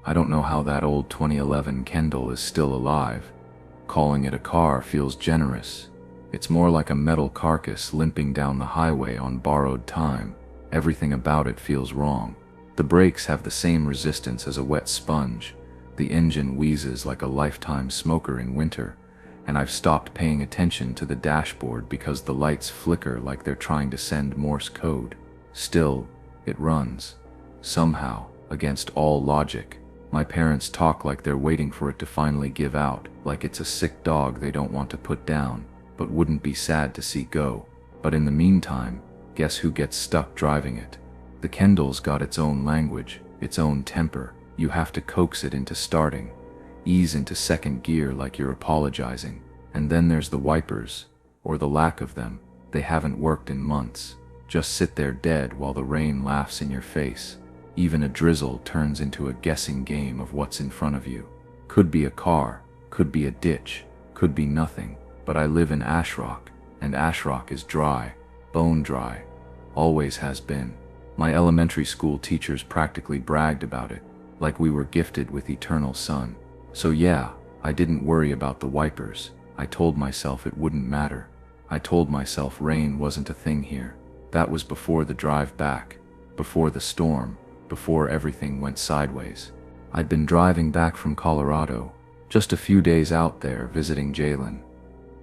I don't know how that old 2011 Kendall is still alive. Calling it a car feels generous. It's more like a metal carcass limping down the highway on borrowed time. Everything about it feels wrong. The brakes have the same resistance as a wet sponge. The engine wheezes like a lifetime smoker in winter, and I've stopped paying attention to the dashboard because the lights flicker like they're trying to send Morse code. Still, it runs. Somehow, against all logic. My parents talk like they're waiting for it to finally give out, like it's a sick dog they don't want to put down, but wouldn't be sad to see go. But in the meantime, guess who gets stuck driving it? The Kendall's got its own language, its own temper. You have to coax it into starting, ease into second gear like you're apologizing. And then there's the wipers, or the lack of them. They haven't worked in months. Just sit there dead while the rain laughs in your face. Even a drizzle turns into a guessing game of what's in front of you. Could be a car, could be a ditch, could be nothing. But I live in Ashrock, and Ashrock is dry, bone dry. Always has been. My elementary school teachers practically bragged about it, like we were gifted with eternal sun. So yeah, I didn't worry about the wipers. I told myself it wouldn't matter. I told myself rain wasn't a thing here. That was before the drive back, before the storm, before everything went sideways. I'd been driving back from Colorado, just a few days out there visiting Jalen.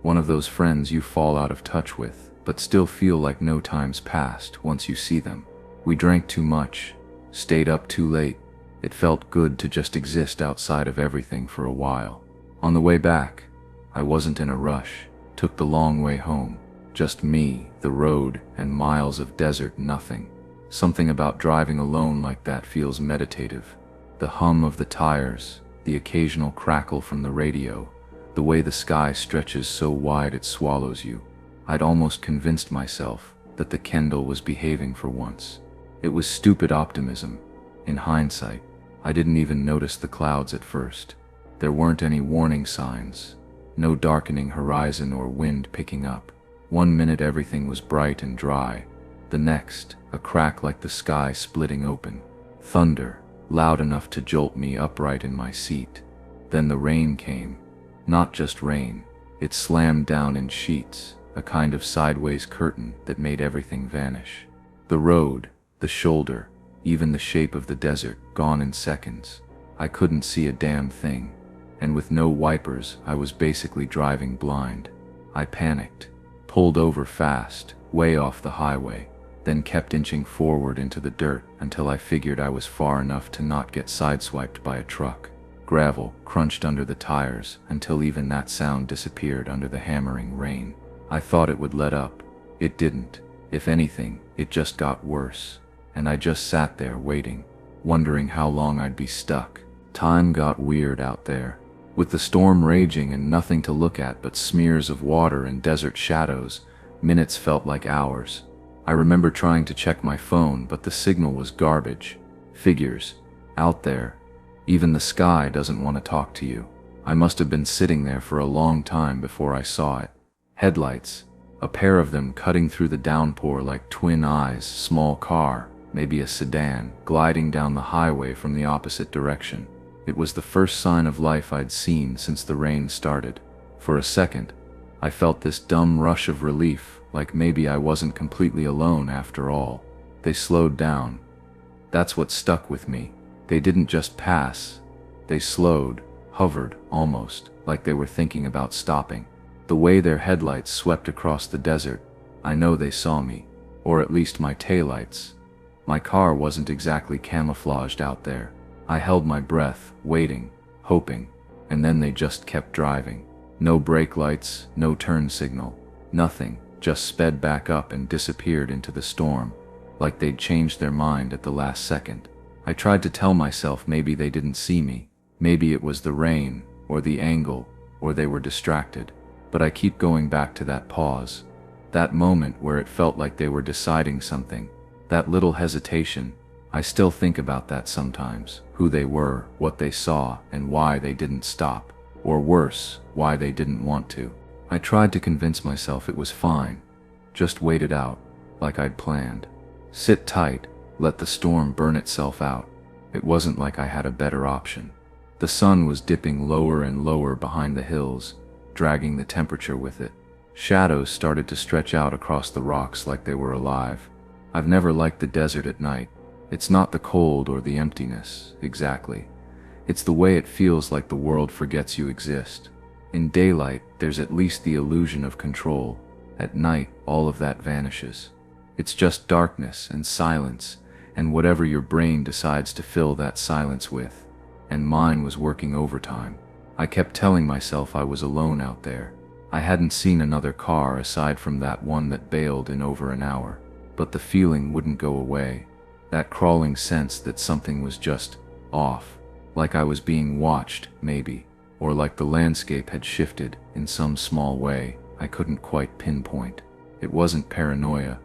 One of those friends you fall out of touch with, but still feel like no time's passed once you see them. We drank too much, stayed up too late. It felt good to just exist outside of everything for a while. On the way back, I wasn't in a rush. Took the long way home. Just me, the road, and miles of desert nothing. Something about driving alone like that feels meditative. The hum of the tires, the occasional crackle from the radio, the way the sky stretches so wide it swallows you. I'd almost convinced myself that the Kendall was behaving for once. It was stupid optimism. In hindsight, I didn't even notice the clouds at first. There weren't any warning signs. No darkening horizon or wind picking up. One minute everything was bright and dry. The next, a crack like the sky splitting open. Thunder, loud enough to jolt me upright in my seat. Then the rain came. Not just rain. It slammed down in sheets, a kind of sideways curtain that made everything vanish. The road, the shoulder, even the shape of the desert, gone in seconds. I couldn't see a damn thing. And with no wipers, I was basically driving blind. I panicked, pulled over fast, way off the highway, then kept inching forward into the dirt until I figured I was far enough to not get sideswiped by a truck. Gravel crunched under the tires until even that sound disappeared under the hammering rain. I thought it would let up. It didn't. If anything, it just got worse. And I just sat there waiting, wondering how long I'd be stuck. Time got weird out there. With the storm raging and nothing to look at but smears of water and desert shadows, minutes felt like hours. I remember trying to check my phone, but the signal was garbage. Figures. Out there. Even the sky doesn't want to talk to you. I must have been sitting there for a long time before I saw it. Headlights. A pair of them cutting through the downpour like twin eyes. Small car, maybe a sedan, gliding down the highway from the opposite direction. It was the first sign of life I'd seen since the rain started. For a second, I felt this dumb rush of relief, like maybe I wasn't completely alone after all. They slowed down. That's what stuck with me. They didn't just pass. They slowed, hovered, almost, like they were thinking about stopping. The way their headlights swept across the desert, I know they saw me. Or at least my taillights. My car wasn't exactly camouflaged out there. I held my breath, waiting, hoping, and then they just kept driving. No brake lights, no turn signal, nothing, just sped back up and disappeared into the storm, like they'd changed their mind at the last second. I tried to tell myself maybe they didn't see me, maybe it was the rain, or the angle, or they were distracted, but I keep going back to that pause, that moment where it felt like they were deciding something, that little hesitation. I still think about that sometimes, who they were, what they saw, and why they didn't stop. Or worse, why they didn't want to. I tried to convince myself it was fine. Just wait it out, like I'd planned. Sit tight, let the storm burn itself out. It wasn't like I had a better option. The sun was dipping lower and lower behind the hills, dragging the temperature with it. Shadows started to stretch out across the rocks like they were alive. I've never liked the desert at night. It's not the cold or the emptiness, exactly. It's the way it feels like the world forgets you exist. In daylight, there's at least the illusion of control. At night, all of that vanishes. It's just darkness and silence, and whatever your brain decides to fill that silence with. And mine was working overtime. I kept telling myself I was alone out there. I hadn't seen another car aside from that one that bailed in over an hour. But the feeling wouldn't go away. That crawling sense that something was just off. Like I was being watched, maybe. Or like the landscape had shifted in some small way I couldn't quite pinpoint. It wasn't paranoia.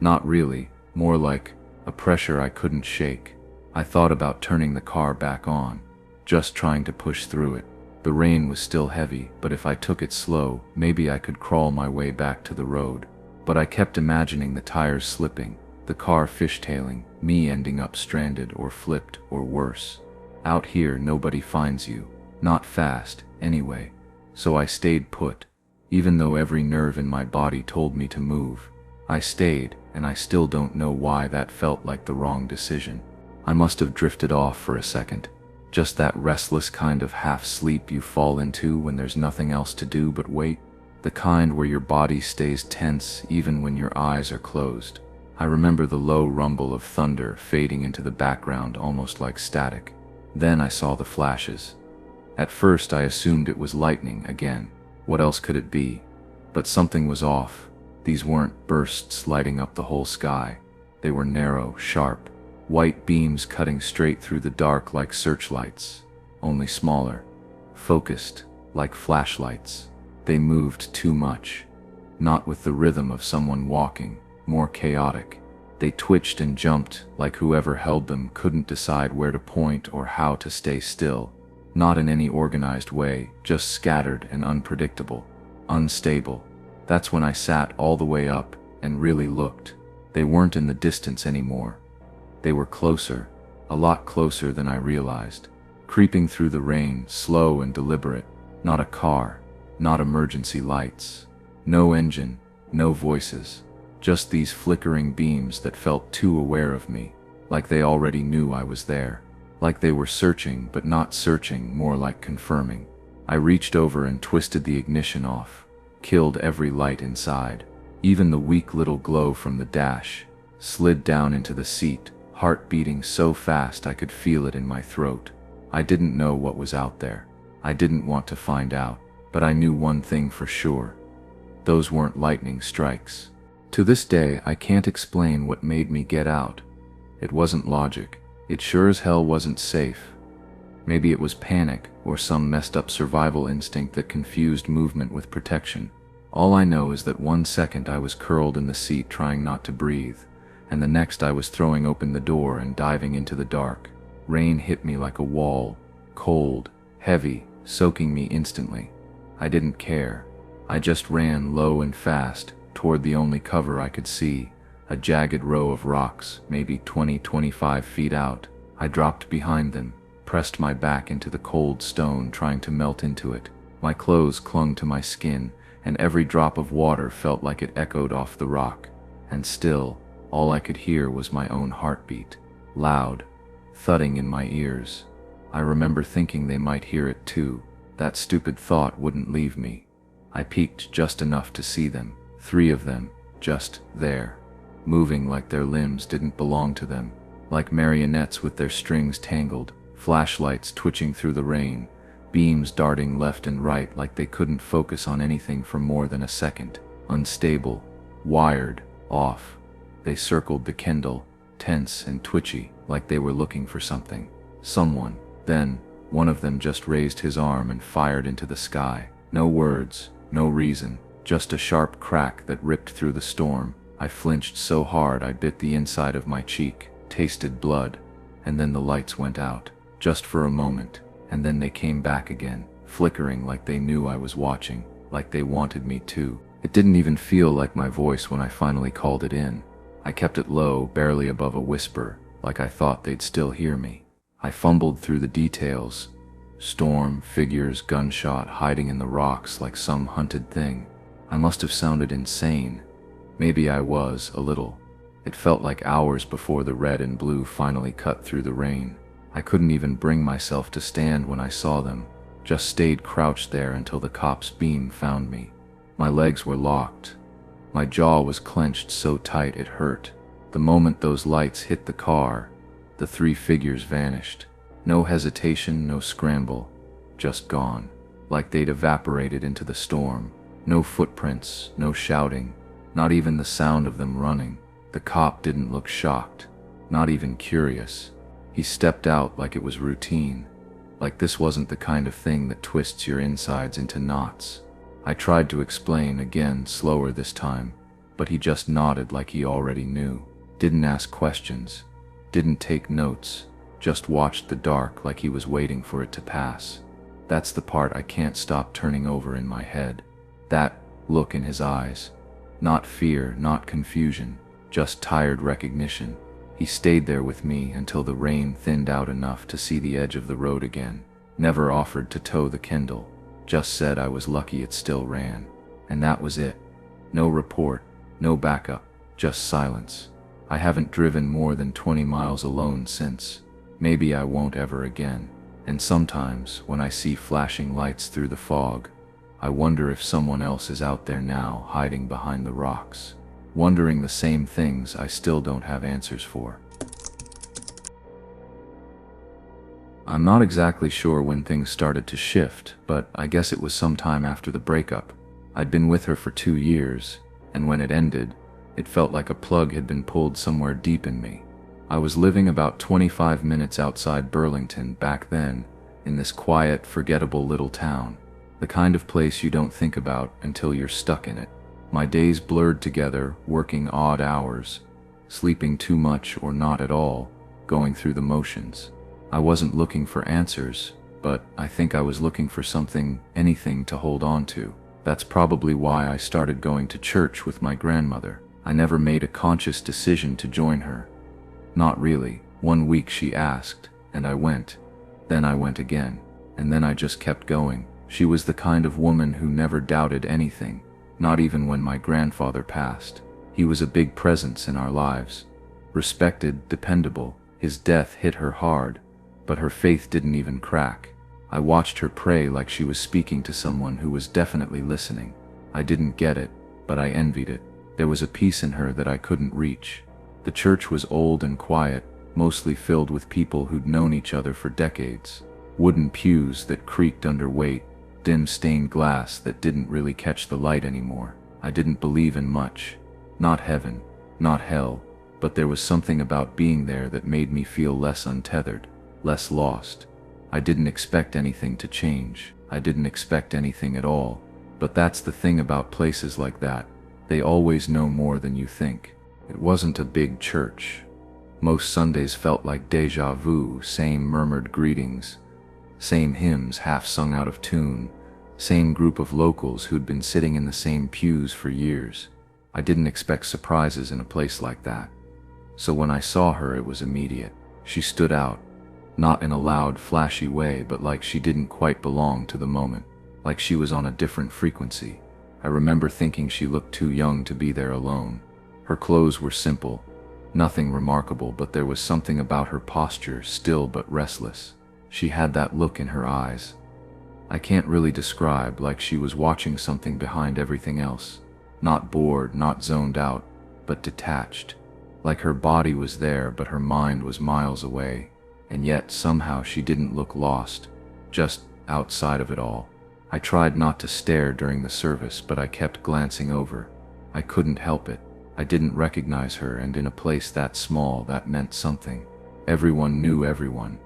Not really. More like a pressure I couldn't shake. I thought about turning the car back on. Just trying to push through it. The rain was still heavy, but if I took it slow, maybe I could crawl my way back to the road. But I kept imagining the tires slipping, the car fishtailing, me ending up stranded or flipped or worse. Out here, nobody finds you. Not fast, anyway. So I stayed put. Even though every nerve in my body told me to move. I stayed, and I still don't know why that felt like the wrong decision. I must have drifted off for a second. Just that restless kind of half-sleep you fall into when there's nothing else to do but wait. The kind where your body stays tense even when your eyes are closed. I remember the low rumble of thunder fading into the background almost like static. Then I saw the flashes. At first I assumed it was lightning again. What else could it be? But something was off. These weren't bursts lighting up the whole sky. They were narrow, sharp, white beams cutting straight through the dark like searchlights, only smaller, focused like flashlights. They moved too much, not with the rhythm of someone walking, more chaotic. They twitched and jumped like whoever held them couldn't decide where to point or how to stay still. Not in any organized way, just scattered and unpredictable, unstable. That's when I sat all the way up and really looked. They weren't in the distance anymore. They were closer, a lot closer than I realized. Creeping through the rain, slow and deliberate. Not a car, not emergency lights. No engine, no voices. Just these flickering beams that felt too aware of me. Like they already knew I was there. Like they were searching, but not searching, more like confirming. I reached over and twisted the ignition off. Killed every light inside. Even the weak little glow from the dash. Slid down into the seat. Heart beating so fast I could feel it in my throat. I didn't know what was out there. I didn't want to find out, but I knew one thing for sure. Those weren't lightning strikes. To this day, I can't explain what made me get out. It wasn't logic. It sure as hell wasn't safe. Maybe it was panic or some messed up survival instinct that confused movement with protection. All I know is that 1 second I was curled in the seat trying not to breathe. And the next I was throwing open the door and diving into the dark. Rain hit me like a wall, cold, heavy, soaking me instantly. I didn't care. I just ran low and fast, toward the only cover I could see, a jagged row of rocks, maybe 20-25 feet out. I dropped behind them, pressed my back into the cold stone trying to melt into it. My clothes clung to my skin, and every drop of water felt like it echoed off the rock. And still, all I could hear was my own heartbeat, loud, thudding in my ears. I remember thinking they might hear it too. That stupid thought wouldn't leave me. I peeked just enough to see them, 3 of them, just there, moving like their limbs didn't belong to them, like marionettes with their strings tangled, flashlights twitching through the rain, beams darting left and right like they couldn't focus on anything for more than a second, unstable, wired, off. They circled the Kendall, tense and twitchy, like they were looking for something. Someone. Then, one of them just raised his arm and fired into the sky. No words, no reason, just a sharp crack that ripped through the storm. I flinched so hard I bit the inside of my cheek, tasted blood, and then the lights went out. Just for a moment, and then they came back again, flickering like they knew I was watching, like they wanted me to. It didn't even feel like my voice when I finally called it in. I kept it low, barely above a whisper, like I thought they'd still hear me. I fumbled through the details. Storm, figures, gunshot, hiding in the rocks like some hunted thing. I must have sounded insane. Maybe I was, a little. It felt like hours before the red and blue finally cut through the rain. I couldn't even bring myself to stand when I saw them, just stayed crouched there until the cop's beam found me. My legs were locked. My jaw was clenched so tight it hurt. The moment those lights hit the car, the three figures vanished. No hesitation, no scramble, just gone, like they'd evaporated into the storm. No footprints, no shouting, not even the sound of them running. The cop didn't look shocked, not even curious. He stepped out like it was routine, like this wasn't the kind of thing that twists your insides into knots. I tried to explain again, slower this time, but he just nodded like he already knew. Didn't ask questions, didn't take notes, just watched the dark like he was waiting for it to pass. That's the part I can't stop turning over in my head. That look in his eyes. Not fear, not confusion, just tired recognition. He stayed there with me until the rain thinned out enough to see the edge of the road again. Never offered to tow the Kindle, just said I was lucky it still ran. And that was it. No report, no backup, just silence. I haven't driven more than 20 miles alone since. Maybe I won't ever again. And sometimes, when I see flashing lights through the fog, I wonder if someone else is out there now, hiding behind the rocks. Wondering the same things I still don't have answers for. I'm not exactly sure when things started to shift, but I guess it was sometime after the breakup. I'd been with her for 2 years, and when it ended, it felt like a plug had been pulled somewhere deep in me. I was living about 25 minutes outside Burlington back then, in this quiet, forgettable little town. The kind of place you don't think about until you're stuck in it. My days blurred together, working odd hours, sleeping too much or not at all, going through the motions. I wasn't looking for answers, but I think I was looking for something, anything to hold on to. That's probably why I started going to church with my grandmother. I never made a conscious decision to join her. Not really. 1 week she asked, and I went. Then I went again, and then I just kept going. She was the kind of woman who never doubted anything. Not even when my grandfather passed. He was a big presence in our lives. Respected, dependable. His death hit her hard, but her faith didn't even crack. I watched her pray like she was speaking to someone who was definitely listening. I didn't get it, but I envied it. There was a peace in her that I couldn't reach. The church was old and quiet, mostly filled with people who'd known each other for decades. Wooden pews that creaked under weight, dim stained glass that didn't really catch the light anymore. I didn't believe in much. Not heaven, not hell, but there was something about being there that made me feel less untethered, less lost. I didn't expect anything to change. I didn't expect anything at all. But that's the thing about places like that. They always know more than you think. It wasn't a big church. Most Sundays felt like déjà vu, same murmured greetings, same hymns half sung out of tune, same group of locals who'd been sitting in the same pews for years. I didn't expect surprises in a place like that. So when I saw her, it was immediate. She stood out, not in a loud, flashy way, but like she didn't quite belong to the moment, like she was on a different frequency. I remember thinking she looked too young to be there alone. Her clothes were simple, nothing remarkable, but there was something about her posture, still but restless. She had that look in her eyes. I can't really describe, like she was watching something behind everything else. Not bored, not zoned out, but detached. Like her body was there, but her mind was miles away. And yet, somehow, she didn't look lost, just outside of it all. I tried not to stare during the service, but I kept glancing over. I couldn't help it. I didn't recognize her, and in a place that small, that meant something. Everyone knew everyone.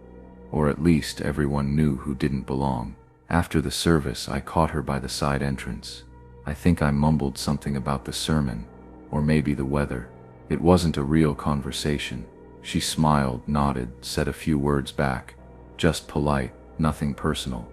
Or at least everyone knew who didn't belong. After the service, I caught her by the side entrance. I think I mumbled something about the sermon, or maybe the weather. It wasn't a real conversation. She smiled, nodded, said a few words back. Just polite, nothing personal.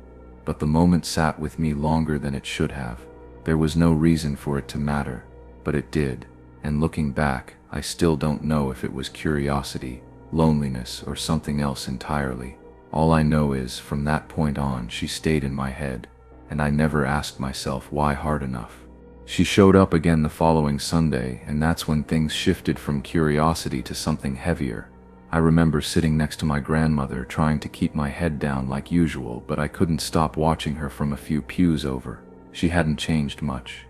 But the moment sat with me longer than it should have. There was no reason for it to matter, but it did. And looking back, I still don't know if it was curiosity, loneliness, or something else entirely. All I know is, from that point on, she stayed in my head, and I never asked myself why hard enough. She showed up again the following Sunday, and that's when things shifted from curiosity to something heavier. I remember sitting next to my grandmother, trying to keep my head down like usual, but I couldn't stop watching her from a few pews over. She hadn't changed much.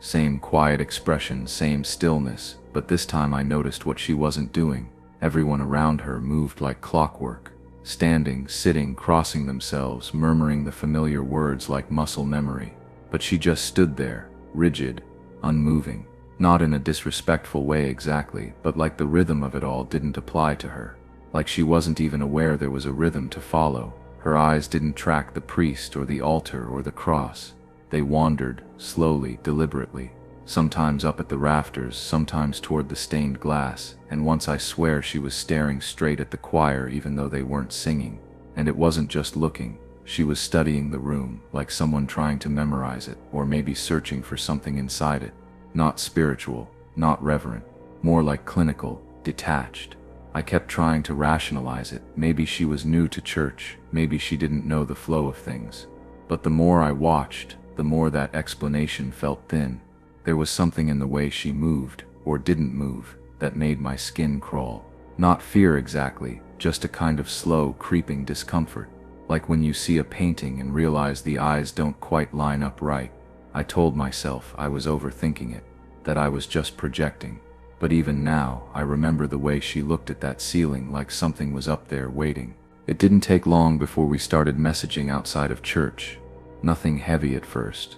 Same quiet expression, same stillness, but this time I noticed what she wasn't doing. Everyone around her moved like clockwork, standing, sitting, crossing themselves, murmuring the familiar words like muscle memory. But she just stood there, rigid, unmoving. Not in a disrespectful way exactly, but like the rhythm of it all didn't apply to her. Like she wasn't even aware there was a rhythm to follow. Her eyes didn't track the priest or the altar or the cross. They wandered, slowly, deliberately. Sometimes up at the rafters, sometimes toward the stained glass, and once I swear she was staring straight at the choir even though they weren't singing. And it wasn't just looking. She was studying the room, like someone trying to memorize it, or maybe searching for something inside it. Not spiritual, not reverent, more like clinical, detached. I kept trying to rationalize it. Maybe she was new to church, maybe she didn't know the flow of things. But the more I watched, the more that explanation felt thin. There was something in the way she moved, or didn't move, that made my skin crawl. Not fear exactly, just a kind of slow, creeping discomfort. Like when you see a painting and realize the eyes don't quite line up right. I told myself I was overthinking it, that I was just projecting. But even now, I remember the way she looked at that ceiling like something was up there waiting. It didn't take long before we started messaging outside of church. Nothing heavy at first.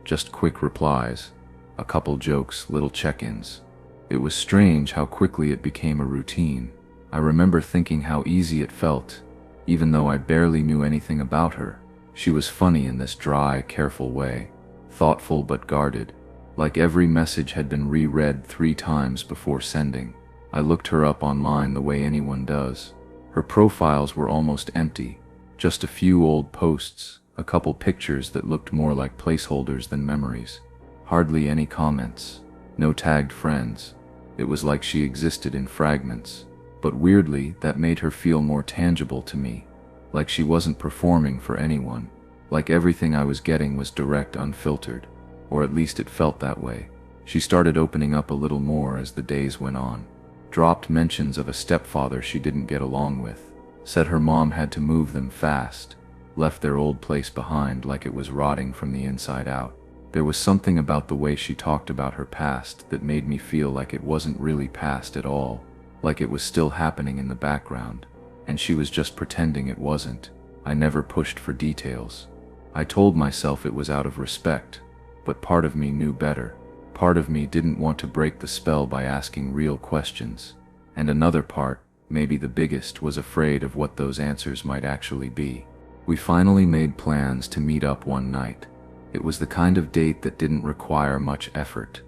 Just quick replies, a couple jokes, little check-ins. It was strange how quickly it became a routine. I remember thinking how easy it felt, even though I barely knew anything about her. She was funny in this dry, careful way. Thoughtful but guarded, like every message had been reread 3 times before sending. I looked her up online the way anyone does. Her profiles were almost empty, just a few old posts, a couple pictures that looked more like placeholders than memories. Hardly any comments, no tagged friends. It was like she existed in fragments, but weirdly that made her feel more tangible to me, like she wasn't performing for anyone. Like everything I was getting was direct, unfiltered, or at least it felt that way. She started opening up a little more as the days went on. Dropped mentions of a stepfather she didn't get along with. Said her mom had to move them fast. Left their old place behind like it was rotting from the inside out. There was something about the way she talked about her past that made me feel like it wasn't really past at all. Like it was still happening in the background, and she was just pretending it wasn't. I never pushed for details. I told myself it was out of respect, but part of me knew better. Part of me didn't want to break the spell by asking real questions. And another part, maybe the biggest, was afraid of what those answers might actually be. We finally made plans to meet up one night. It was the kind of date that didn't require much effort.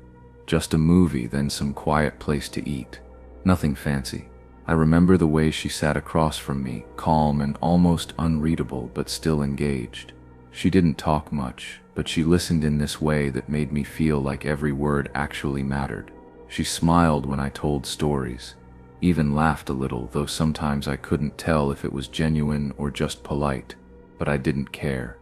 Just a movie, then some quiet place to eat. Nothing fancy. I remember the way she sat across from me, calm and almost unreadable, but still engaged. She didn't talk much, but she listened in this way that made me feel like every word actually mattered. She smiled when I told stories, even laughed a little, though sometimes I couldn't tell if it was genuine or just polite, but I didn't care.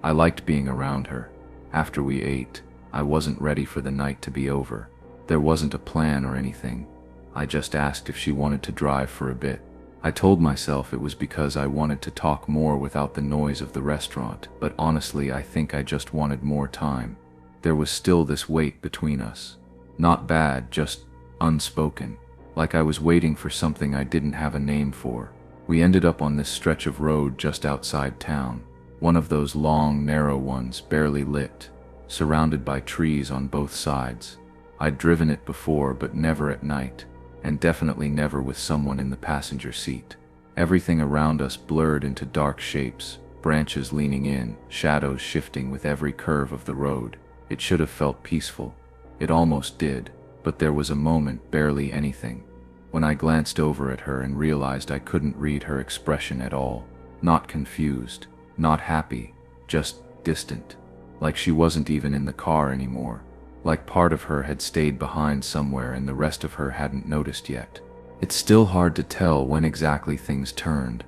I liked being around her. After we ate, I wasn't ready for the night to be over. There wasn't a plan or anything. I just asked if she wanted to drive for a bit. I told myself it was because I wanted to talk more without the noise of the restaurant, but honestly I think I just wanted more time. There was still this weight between us. Not bad, just unspoken. Like I was waiting for something I didn't have a name for. We ended up on this stretch of road just outside town. One of those long, narrow ones, barely lit, surrounded by trees on both sides. I'd driven it before, but never at night. And definitely never with someone in the passenger seat. Everything around us blurred into dark shapes, branches leaning in, shadows shifting with every curve of the road. It should have felt peaceful. It almost did, but there was a moment, barely anything, when I glanced over at her and realized I couldn't read her expression at all. Not confused, not happy, just distant. Like she wasn't even in the car anymore. Like part of her had stayed behind somewhere and the rest of her hadn't noticed yet. It's still hard to tell when exactly things turned.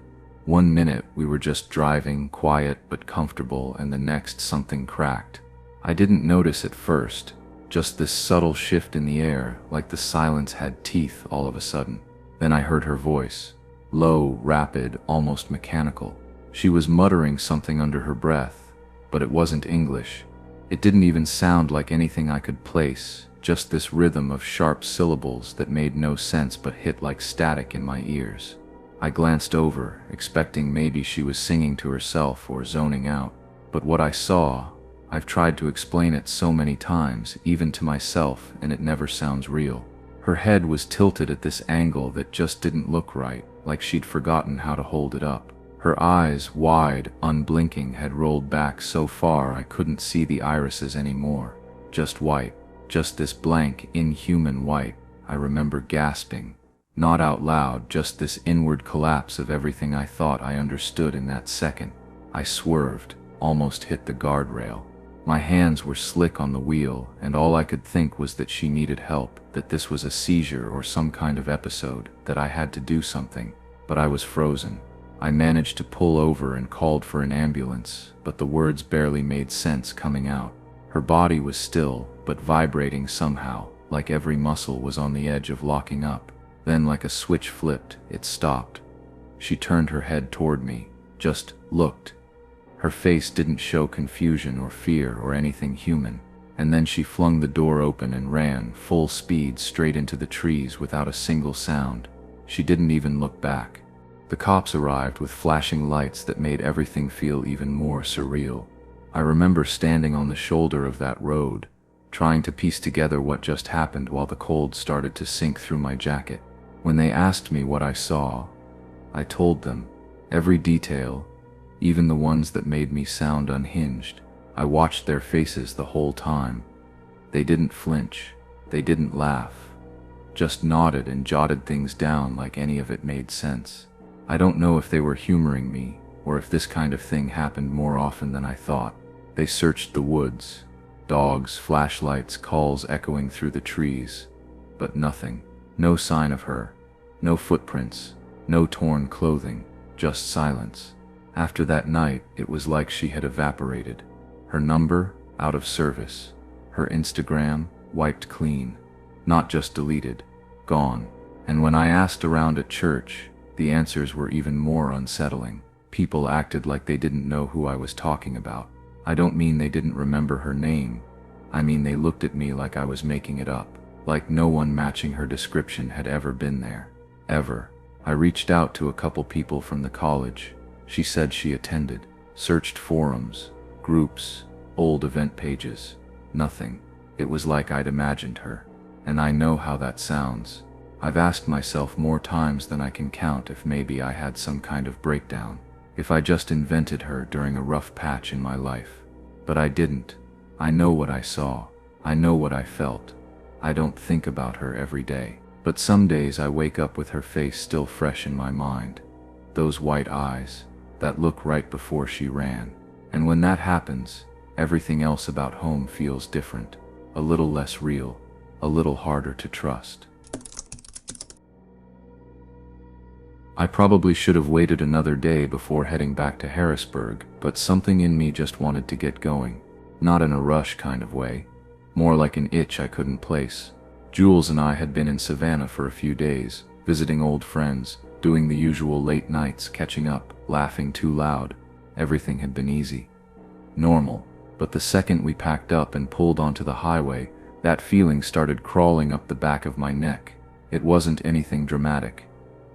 One minute we were just driving, quiet but comfortable, and the next something cracked. I didn't notice at first, just this subtle shift in the air, like the silence had teeth all of a sudden. Then I heard her voice. Low, rapid, almost mechanical. She was muttering something under her breath, but it wasn't English. It didn't even sound like anything I could place, just this rhythm of sharp syllables that made no sense but hit like static in my ears. I glanced over, expecting maybe she was singing to herself or zoning out. But what I saw, I've tried to explain it so many times, even to myself, and it never sounds real. Her head was tilted at this angle that just didn't look right, like she'd forgotten how to hold it up. Her eyes, wide, unblinking, had rolled back so far I couldn't see the irises anymore. Just white. Just this blank, inhuman white. I remember gasping. Not out loud, just this inward collapse of everything I thought I understood in that second. I swerved, almost hit the guardrail. My hands were slick on the wheel, and all I could think was that she needed help, that this was a seizure or some kind of episode, that I had to do something. But I was frozen. I managed to pull over and called for an ambulance, but the words barely made sense coming out. Her body was still, but vibrating somehow, like every muscle was on the edge of locking up. Then, like a switch flipped, it stopped. She turned her head toward me, just looked. Her face didn't show confusion or fear or anything human. And then she flung the door open and ran, full speed, straight into the trees without a single sound. She didn't even look back. The cops arrived with flashing lights that made everything feel even more surreal. I remember standing on the shoulder of that road, trying to piece together what just happened while the cold started to sink through my jacket. When they asked me what I saw, I told them, every detail, even the ones that made me sound unhinged. I watched their faces the whole time. They didn't flinch, they didn't laugh, just nodded and jotted things down like any of it made sense. I don't know if they were humoring me, or if this kind of thing happened more often than I thought. They searched the woods, dogs, flashlights, calls echoing through the trees, but nothing. No sign of her, no footprints, no torn clothing, just silence. After that night, it was like she had evaporated. Her number, out of service. Her Instagram, wiped clean. Not just deleted, gone. And when I asked around at church, the answers were even more unsettling. People acted like they didn't know who I was talking about. I don't mean they didn't remember her name. I mean they looked at me like I was making it up, like no one matching her description had ever been there. Ever. I reached out to a couple people from the college. She said she attended, searched forums, groups, old event pages. Nothing. It was like I'd imagined her. And I know how that sounds. I've asked myself more times than I can count if maybe I had some kind of breakdown. If I just invented her during a rough patch in my life. But I didn't. I know what I saw. I know what I felt. I don't think about her every day. But some days I wake up with her face still fresh in my mind. Those white eyes, that look right before she ran. And when that happens, everything else about home feels different. A little less real. A little harder to trust. I probably should have waited another day before heading back to Harrisburg, but something in me just wanted to get going. Not in a rush kind of way. More like an itch I couldn't place. Jules and I had been in Savannah for a few days, visiting old friends, doing the usual late nights, catching up, laughing too loud. Everything had been easy. Normal. But the second we packed up and pulled onto the highway, that feeling started crawling up the back of my neck. It wasn't anything dramatic.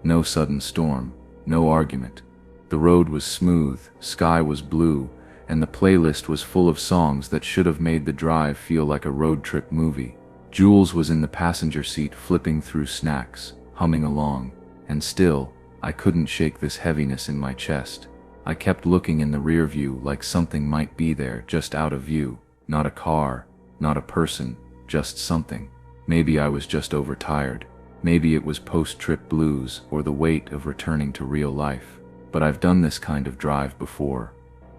No sudden storm, no argument. The road was smooth, sky was blue, and the playlist was full of songs that should have made the drive feel like a road trip movie. Jules was in the passenger seat flipping through snacks, humming along, and still, I couldn't shake this heaviness in my chest. I kept looking in the rear view like something might be there just out of view. Not a car, not a person, just something. Maybe I was just overtired. Maybe it was post-trip blues or the weight of returning to real life. But I've done this kind of drive before.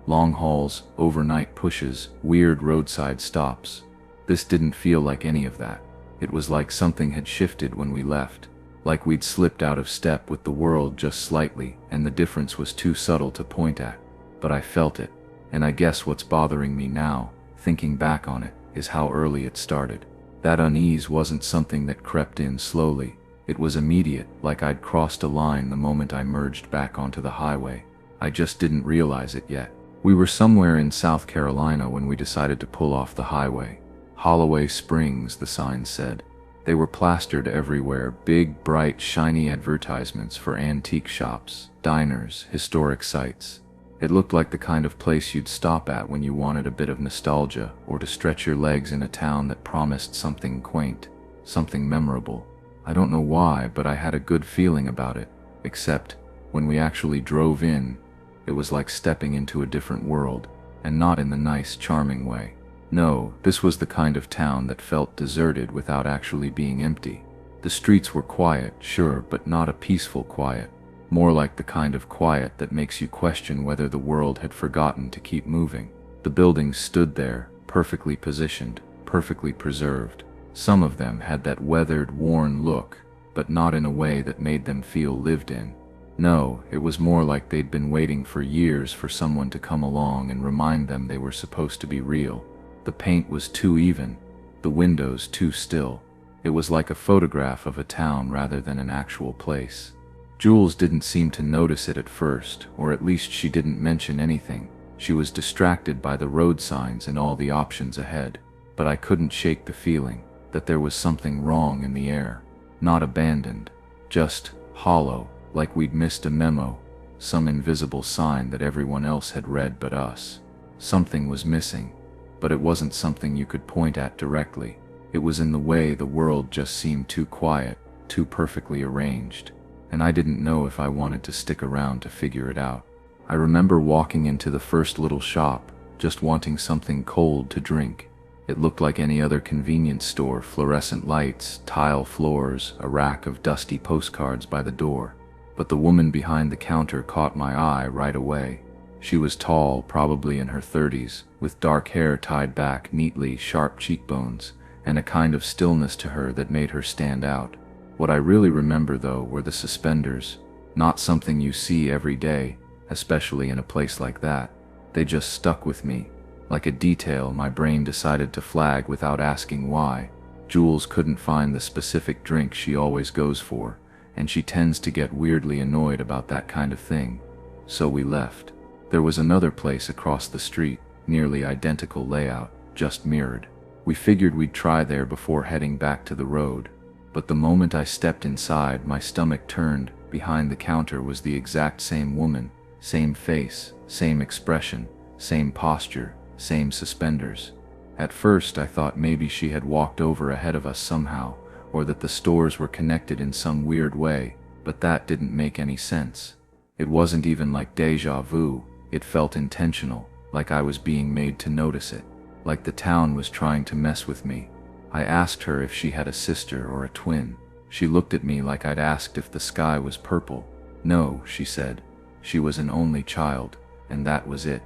Long hauls, overnight pushes, weird roadside stops. This didn't feel like any of that. It was like something had shifted when we left. like we'd slipped out of step with the world just slightly, and the difference was too subtle to point at. But I felt it, and I guess what's bothering me now, thinking back on it, is how early it started. That unease wasn't something that crept in slowly. It was immediate, like I'd crossed a line the moment I merged back onto the highway. I just didn't realize it yet. We were somewhere in South Carolina when we decided to pull off the highway. Holloway Springs, the sign said. They were plastered everywhere, big, bright, shiny advertisements for antique shops, diners, historic sites. It looked like the kind of place you'd stop at when you wanted a bit of nostalgia or to stretch your legs in a town that promised something quaint, something memorable. I don't know why, but I had a good feeling about it, except when we actually drove in, it was like stepping into a different world, and not in the nice, charming way. No, this was the kind of town that felt deserted without actually being empty. The streets were quiet, sure, but not a peaceful quiet. More like the kind of quiet that makes you question whether the world had forgotten to keep moving. The buildings stood there, perfectly positioned, perfectly preserved. Some of them had that weathered, worn look, but not in a way that made them feel lived in. No, it was more like they'd been waiting for years for someone to come along and remind them they were supposed to be real. The paint was too even, the windows too still. It was like a photograph of a town rather than an actual place. Jules didn't seem to notice it at first, or at least she didn't mention anything. She was distracted by the road signs and all the options ahead. But I couldn't shake the feeling that there was something wrong in the air. Not abandoned, just hollow, like we'd missed a memo, some invisible sign that everyone else had read but us. Something was missing, but it wasn't something you could point at directly. It was in the way the world just seemed too quiet, too perfectly arranged. And I didn't know if I wanted to stick around to figure it out. I remember walking into the first little shop, just wanting something cold to drink. It looked like any other convenience store, fluorescent lights, tile floors, a rack of dusty postcards by the door. But the woman behind the counter caught my eye right away. She was tall, probably in her 30s, with dark hair tied back neatly, sharp cheekbones, and a kind of stillness to her that made her stand out. What I really remember, though, were the suspenders. Not something you see every day, especially in a place like that. They just stuck with me. Like a detail my brain decided to flag without asking why. Jules couldn't find the specific drink she always goes for, and she tends to get weirdly annoyed about that kind of thing. So we left. There was another place across the street, nearly identical layout, just mirrored. We figured we'd try there before heading back to the road. But the moment I stepped inside, my stomach turned. Behind the counter was the exact same woman, same face, same expression, same posture, same suspenders. At first I thought maybe she had walked over ahead of us somehow, or that the stores were connected in some weird way, but that didn't make any sense. It wasn't even like déjà vu, it felt intentional, like I was being made to notice it, like the town was trying to mess with me. I asked her if she had a sister or a twin. She looked at me like I'd asked if the sky was purple. No, she said. She was an only child, and that was it.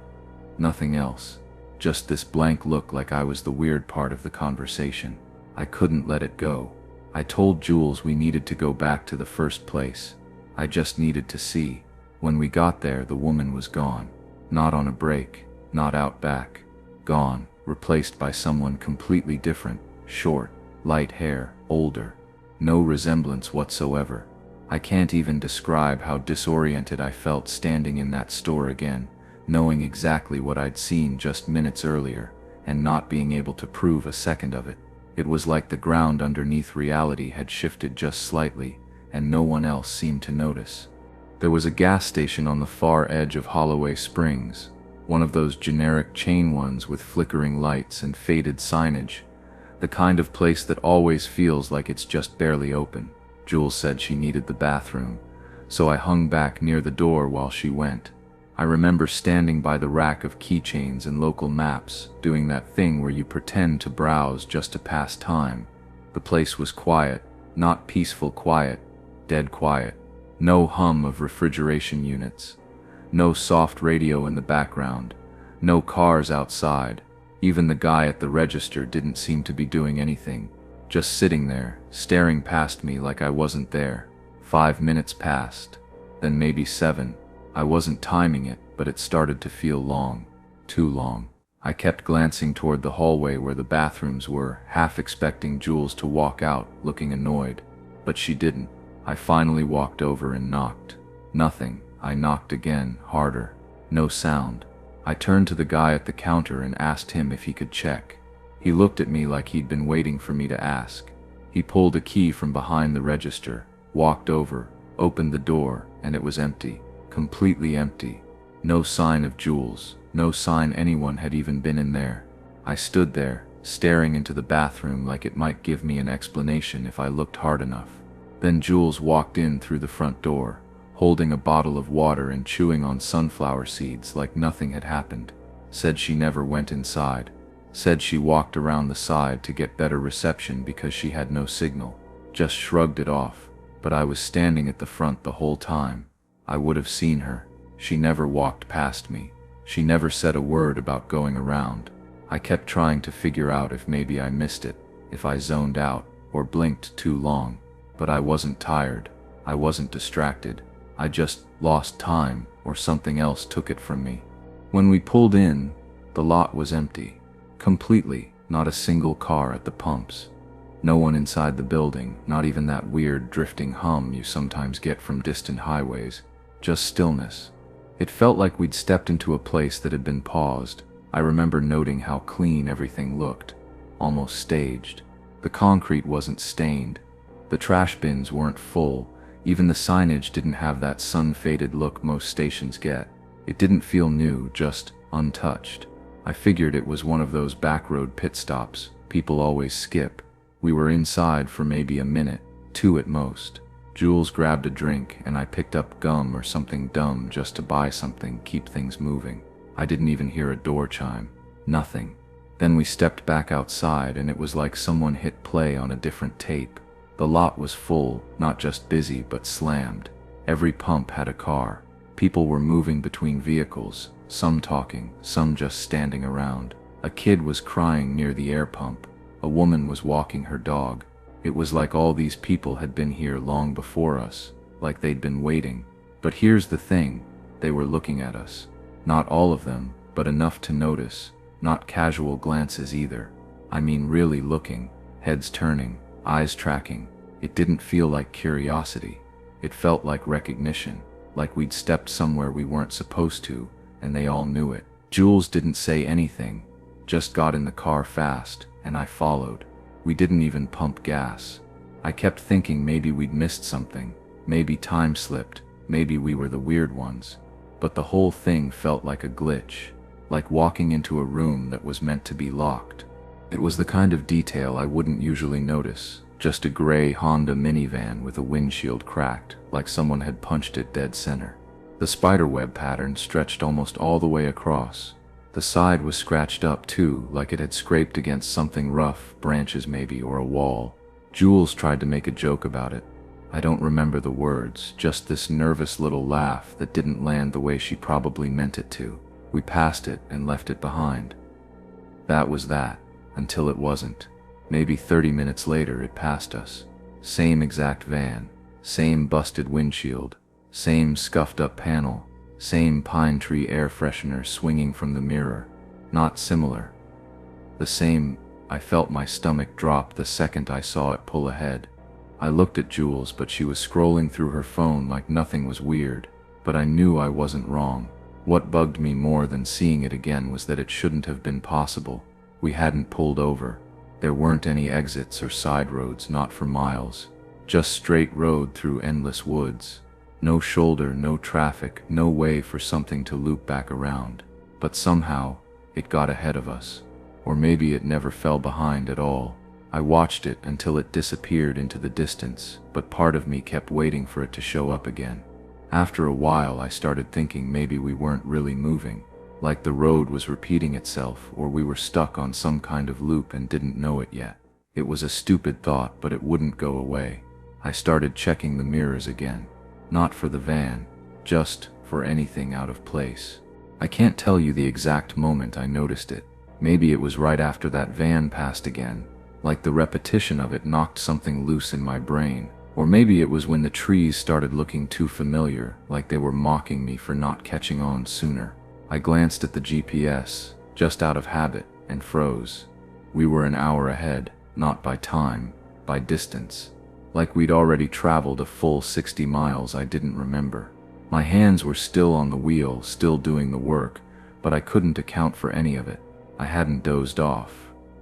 Nothing else. Just this blank look like I was the weird part of the conversation. I couldn't let it go. I told Jules we needed to go back to the first place. I just needed to see. When we got there, the woman was gone. Not on a break, not out back. Gone, replaced by someone completely different. Short, light hair, older. No resemblance whatsoever. I can't even describe how disoriented I felt standing in that store again, knowing exactly what I'd seen just minutes earlier, and not being able to prove a second of it. It was like the ground underneath reality had shifted just slightly, and no one else seemed to notice. There was a gas station on the far edge of Holloway Springs, one of those generic chain ones with flickering lights and faded signage. The kind of place that always feels like it's just barely open. Jules said she needed the bathroom, so I hung back near the door while she went. I remember standing by the rack of keychains and local maps, doing that thing where you pretend to browse just to pass time. The place was quiet, not peaceful quiet, dead quiet. No hum of refrigeration units. No soft radio in the background. No cars outside. Even the guy at the register didn't seem to be doing anything. just sitting there, staring past me like I wasn't there. 5 minutes passed, then maybe 7. I wasn't timing it, but it started to feel long. Too long. I kept glancing toward the hallway where the bathrooms were, half expecting Jules to walk out, looking annoyed. But she didn't. I finally walked over and knocked. Nothing. I knocked again, harder. No sound. I turned to the guy at the counter and asked him if he could check. He looked at me like he'd been waiting for me to ask. He pulled a key from behind the register, walked over, opened the door, and it was empty. Completely empty. No sign of Jules. No sign anyone had even been in there. I stood there, staring into the bathroom like it might give me an explanation if I looked hard enough. Then Jules walked in through the front door, holding a bottle of water and chewing on sunflower seeds like nothing had happened. Said she never went inside. Said she walked around the side to get better reception because she had no signal. Just shrugged it off. But I was standing at the front the whole time. I would have seen her. She never walked past me. She never said a word about going around. I kept trying to figure out if maybe I missed it, if I zoned out, or blinked too long. But I wasn't tired. I wasn't distracted. I just lost time, or something else took it from me. When we pulled in, the lot was empty. Completely. Not a single car at the pumps. No one inside the building, not even that weird drifting hum you sometimes get from distant highways. Just stillness. It felt like we'd stepped into a place that had been paused. I remember noting how clean everything looked. Almost staged. The concrete wasn't stained. The trash bins weren't full. Even the signage didn't have that sun-faded look most stations get. It didn't feel new, just untouched. I figured it was one of those backroad pit stops people always skip. We were inside for maybe a minute, 2 at most. Jules grabbed a drink and I picked up gum or something dumb just to buy something, keep things moving. I didn't even hear a door chime. Nothing. Then we stepped back outside and it was like someone hit play on a different tape. The lot was full, not just busy but slammed. Every pump had a car. People were moving between vehicles, some talking, some just standing around. A kid was crying near the air pump. A woman was walking her dog. It was like all these people had been here long before us, like they'd been waiting. But here's the thing, they were looking at us. Not all of them, but enough to notice. Not casual glances either. I mean really looking, heads turning, eyes tracking. It didn't feel like curiosity. It felt like recognition, like we'd stepped somewhere we weren't supposed to, and they all knew it. Jules didn't say anything, just got in the car fast, and I followed. We didn't even pump gas. I kept thinking maybe we'd missed something, maybe time slipped, maybe we were the weird ones. But the whole thing felt like a glitch, like walking into a room that was meant to be locked. It was the kind of detail I wouldn't usually notice, just a gray Honda minivan with a windshield cracked, like someone had punched it dead center. The spiderweb pattern stretched almost all the way across. The side was scratched up too, like it had scraped against something rough, branches maybe, or a wall. Jules tried to make a joke about it. I don't remember the words, just this nervous little laugh that didn't land the way she probably meant it to. We passed it and left it behind. That was that, until it wasn't. Maybe 30 minutes later it passed us. Same exact van, same busted windshield, same scuffed up panel, same pine tree air freshener swinging from the mirror. Not similar. The same. I felt my stomach drop the second I saw it pull ahead. I looked at Jules, but she was scrolling through her phone like nothing was weird. But I knew I wasn't wrong. What bugged me more than seeing it again was that it shouldn't have been possible. We hadn't pulled over. There weren't any exits or side roads, not for miles. Just straight road through endless woods. No shoulder, no traffic, no way for something to loop back around. But somehow, it got ahead of us. Or maybe it never fell behind at all. I watched it until it disappeared into the distance, but part of me kept waiting for it to show up again. After a while, I started thinking maybe we weren't really moving, like the road was repeating itself, or we were stuck on some kind of loop and didn't know it yet. It was a stupid thought, but it wouldn't go away. I started checking the mirrors again. Not for the van, just for anything out of place. I can't tell you the exact moment I noticed it. Maybe it was right after that van passed again, like the repetition of it knocked something loose in my brain. Or maybe it was when the trees started looking too familiar, like they were mocking me for not catching on sooner. I glanced at the GPS, just out of habit, and froze. We were an hour ahead, not by time, by distance. Like we'd already traveled a full 60 miles I didn't remember. My hands were still on the wheel, still doing the work, but I couldn't account for any of it. I hadn't dozed off.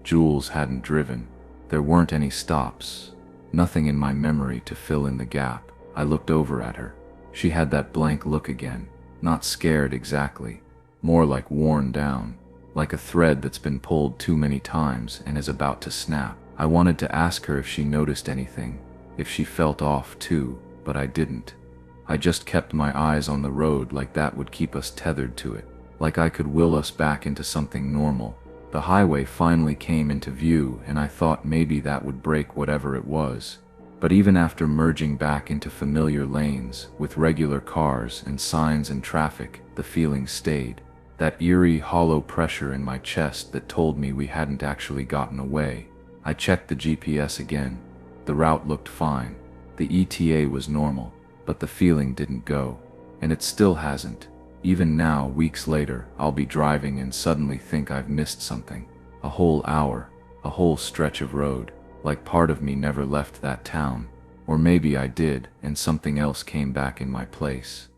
Jules hadn't driven. There weren't any stops. Nothing in my memory to fill in the gap. I looked over at her. She had that blank look again. Not scared exactly. More like worn down. Like a thread that's been pulled too many times and is about to snap. I wanted to ask her if she noticed anything, if she felt off too, but I didn't. I just kept my eyes on the road, like that would keep us tethered to it, like I could will us back into something normal. The highway finally came into view, and I thought maybe that would break whatever it was. But even after merging back into familiar lanes, with regular cars and signs and traffic, the feeling stayed. That eerie, hollow pressure in my chest that told me we hadn't actually gotten away. I checked the GPS again. The route looked fine. The ETA was normal, but the feeling didn't go. And it still hasn't. Even now, weeks later, I'll be driving and suddenly think I've missed something. A whole hour, a whole stretch of road, like part of me never left that town. Or maybe I did, and something else came back in my place.